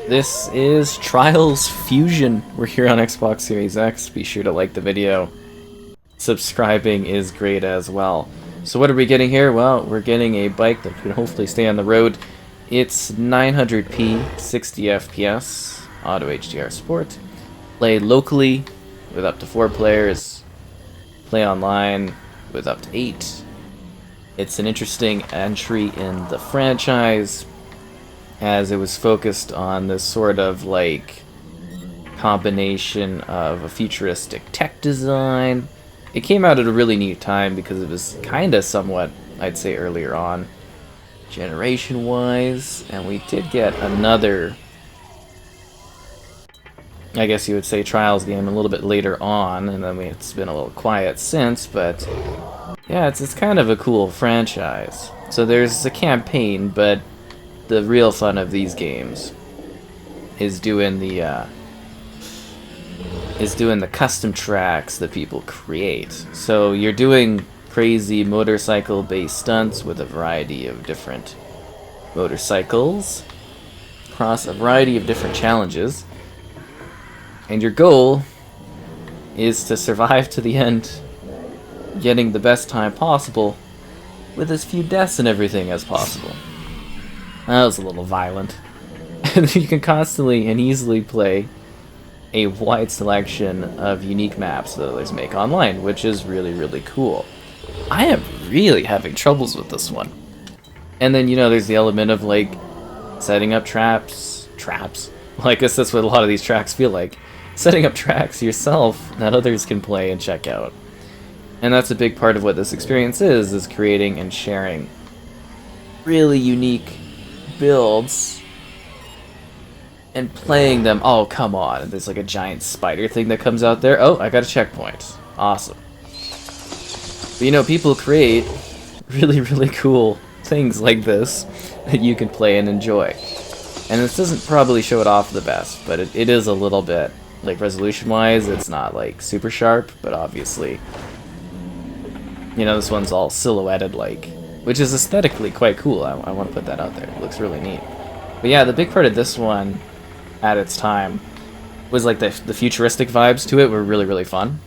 This is Trials Fusion. We're here on Xbox Series X. Be sure to like the video. Subscribing is great as well. So what are we getting here? Well, we're getting a bike that can hopefully stay on the road. It's 900p, 60 FPS, Auto HDR Sport. Play locally with up to 4 players. Play online with up to 8. It's an interesting entry in the franchise, as it was focused on this sort of like combination of a futuristic tech design. It came out at a really neat time because it was kind of somewhat, I'd say, earlier on generation wise, and we did get another, I guess you would say, Trials game a little bit later on, and then it's been a little quiet since, but yeah, it's kind of a cool franchise. So there's a campaign, but the real fun of these games is doing the custom tracks that people create. So you're doing crazy motorcycle-based stunts with a variety of different motorcycles across a variety of different challenges, and your goal is to survive to the end, getting the best time possible with as few deaths and everything as possible. That was a little violent. And you can constantly and easily play a wide selection of unique maps that others make online, which is really, really cool. I am really having troubles with this one. And then, you know, there's the element of, like, setting up traps. Well, I guess that's what a lot of these tracks feel like. Setting up tracks yourself that others can play and check out. And that's a big part of what this experience is creating and sharing really unique builds and playing them. Oh, come on. There's like a giant spider thing that comes out there. Oh, I got a checkpoint. Awesome. But you know, people create really, really cool things like this that you can play and enjoy. And this doesn't probably show it off the best, but it is a little bit, like, resolution-wise, it's not, like, super sharp, but obviously, you know, this one's all silhouetted, like, which is aesthetically quite cool. I want to put that out there. It looks really neat. But yeah, the big part of this one at its time was like the futuristic vibes to it were really, really fun.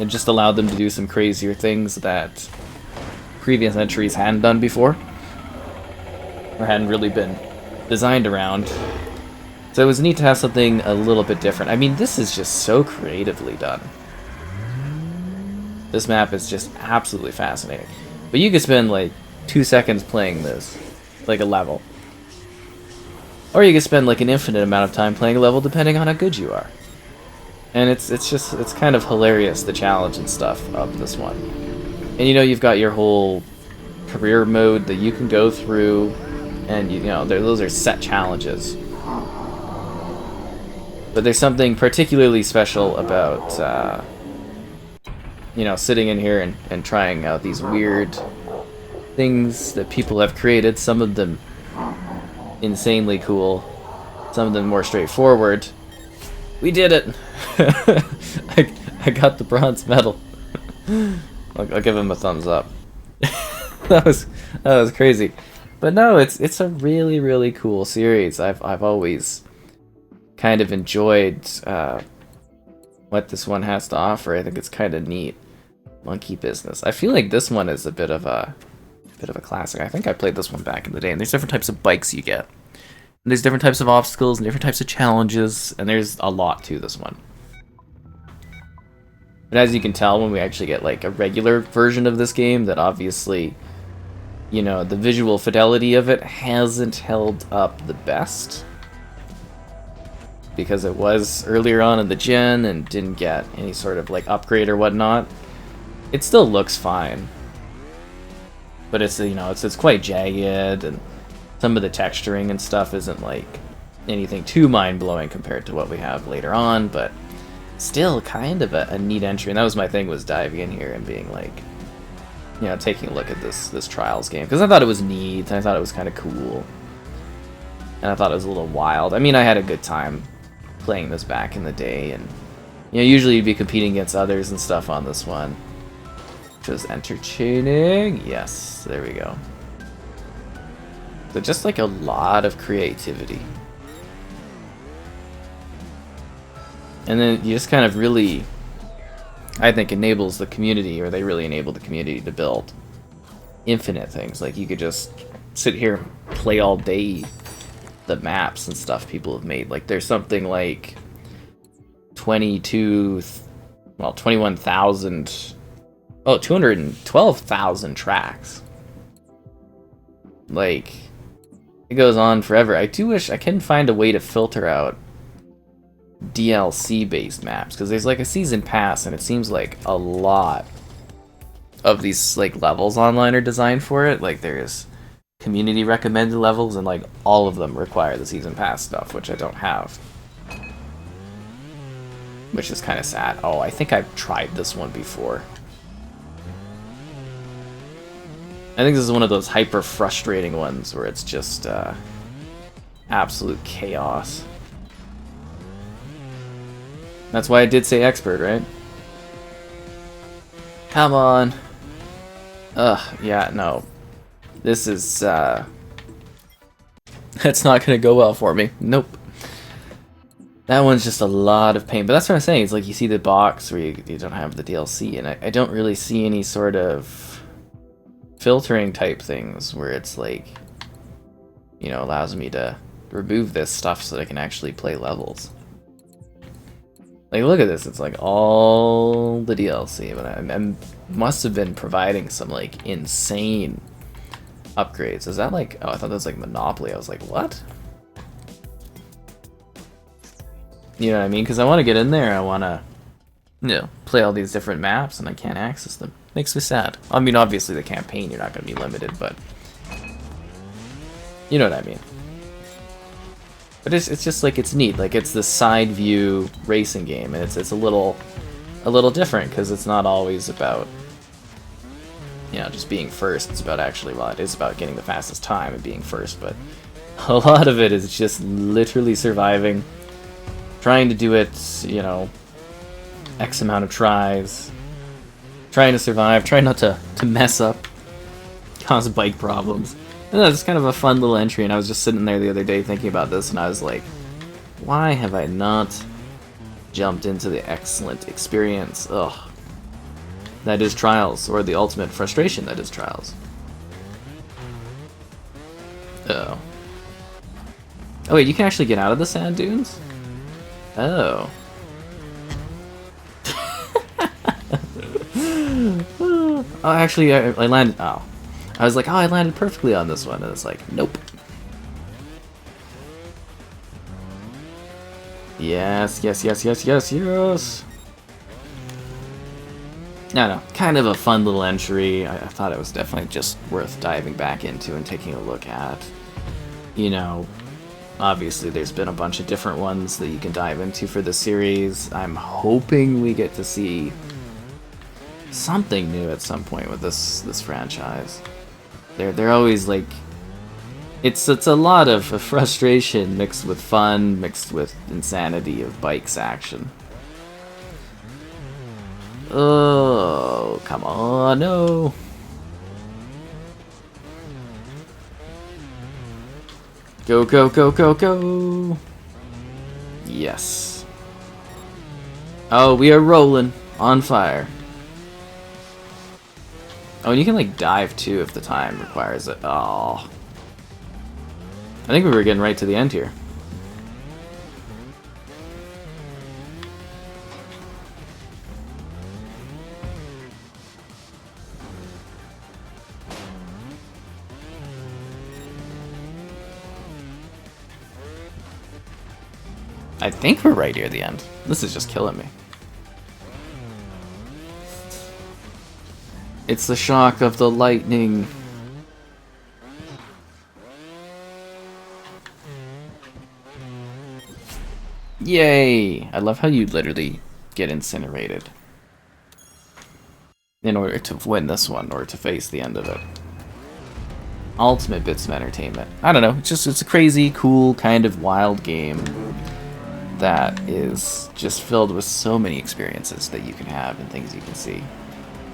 It just allowed them to do some crazier things that previous entries hadn't done before, or hadn't really been designed around. So it was neat to have something a little bit different. I mean, this is just so creatively done. This map is just absolutely fascinating. But you could spend like 2 seconds playing this, like a level. Or you could spend like an infinite amount of time playing a level depending on how good you are. And it's kind of hilarious, the challenge and stuff of this one. And you know, you've got your whole career mode that you can go through, and you know, those are set challenges. But there's something particularly special about you know, sitting in here and trying out these weird things that people have created, some of them insanely cool, some of them more straightforward. We did it! I got the bronze medal. I'll give him a thumbs up. that was crazy. But no, it's a really, really cool series. I've always kind of enjoyed what this one has to offer. I think it's kind of neat. Monkey Business. I feel like this one is a bit of a classic. I think I played this one back in the day, and there's different types of bikes you get. And there's different types of obstacles and different types of challenges, and there's a lot to this one. But as you can tell, when we actually get like a regular version of this game, that obviously, you know, the visual fidelity of it hasn't held up the best, because it was earlier on in the gen and didn't get any sort of like upgrade or whatnot. It still looks fine, but it's, you know, it's quite jagged, and some of the texturing and stuff isn't like anything too mind-blowing compared to what we have later on, but still kind of a neat entry. And that was my thing, was diving in here and being like, you know, taking a look at this Trials game, because I thought it was neat, and I thought it was kind of cool, and I thought it was a little wild. I mean, I had a good time playing this back in the day, and you know, usually you'd be competing against others and stuff on this one, which was entertaining. Yes, there we go. So just like a lot of creativity And then you just kind of really, I think, enables the community, or they really enable the community to build infinite things. Like, you could just sit here and play all day the maps and stuff people have made. Like, there's something like 21,000, 212,000 tracks. Like, it goes on forever. I do wish I can find a way to filter out DLC based maps, because there's like a season pass, and it seems like a lot of these like levels online are designed for it. Like, there's community recommended levels, and like all of them require the season pass stuff, which I don't have, which is kind of sad. Oh, I think I've tried this one before. I think this is one of those hyper frustrating ones where it's just absolute chaos. That's why I did say expert, right? Come on. Ugh, yeah, no. This is, that's not gonna go well for me. Nope. That one's just a lot of pain. But that's what I'm saying. It's like you see the box where you don't have the DLC, and I don't really see any sort of filtering type things where it's like, you know, allows me to remove this stuff so that I can actually play levels. Like, look at this, it's like all the DLC, but I must have been providing some, like, insane upgrades. Is that like, oh, I thought that was like Monopoly. I was like, what? You know what I mean? Because I want to get in there, I want to, you know, play all these different maps, and I can't access them. Makes me sad. I mean, obviously the campaign, you're not going to be limited, but you know what I mean. But it's just like, it's neat. Like, it's the side view racing game, and it's a little different, because it's not always about, you know, just being first. It's about actually, well, it is about getting the fastest time and being first, but a lot of it is just literally surviving, trying to do it, you know, X amount of tries, trying to survive, trying not to mess up, cause bike problems. And that's kind of a fun little entry, and I was just sitting there the other day thinking about this, and I was like, why have I not jumped into the excellent experience, ugh, that is Trials, or the ultimate frustration that is Trials. Uh-oh. Oh wait, you can actually get out of the sand dunes? Oh. Oh, actually, I landed, oh. I was like, oh, I landed perfectly on this one, and it's like, nope. Yes, yes, yes, yes, yes, yes! No, kind of a fun little entry. I thought it was definitely just worth diving back into and taking a look at. You know, obviously there's been a bunch of different ones that you can dive into for the series. I'm hoping we get to see something new at some point with this franchise. They're always like, it's a lot of frustration mixed with fun, mixed with insanity of bikes action. Oh, come on, no. Go, go, go, go, go. Yes. Oh, we are rolling on fire. Oh, and you can, like, dive, too, if the time requires it. Oh. I think we were getting right to the end here. I think we're right near the end. This is just killing me. It's the shock of the lightning. Yay! I love how you literally get incinerated in order to win this one, or to face the end of it. Ultimate bits of entertainment. I don't know, it's a crazy, cool, kind of wild game that is just filled with so many experiences that you can have and things you can see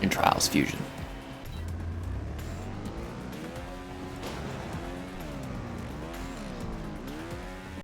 in Trials Fusion.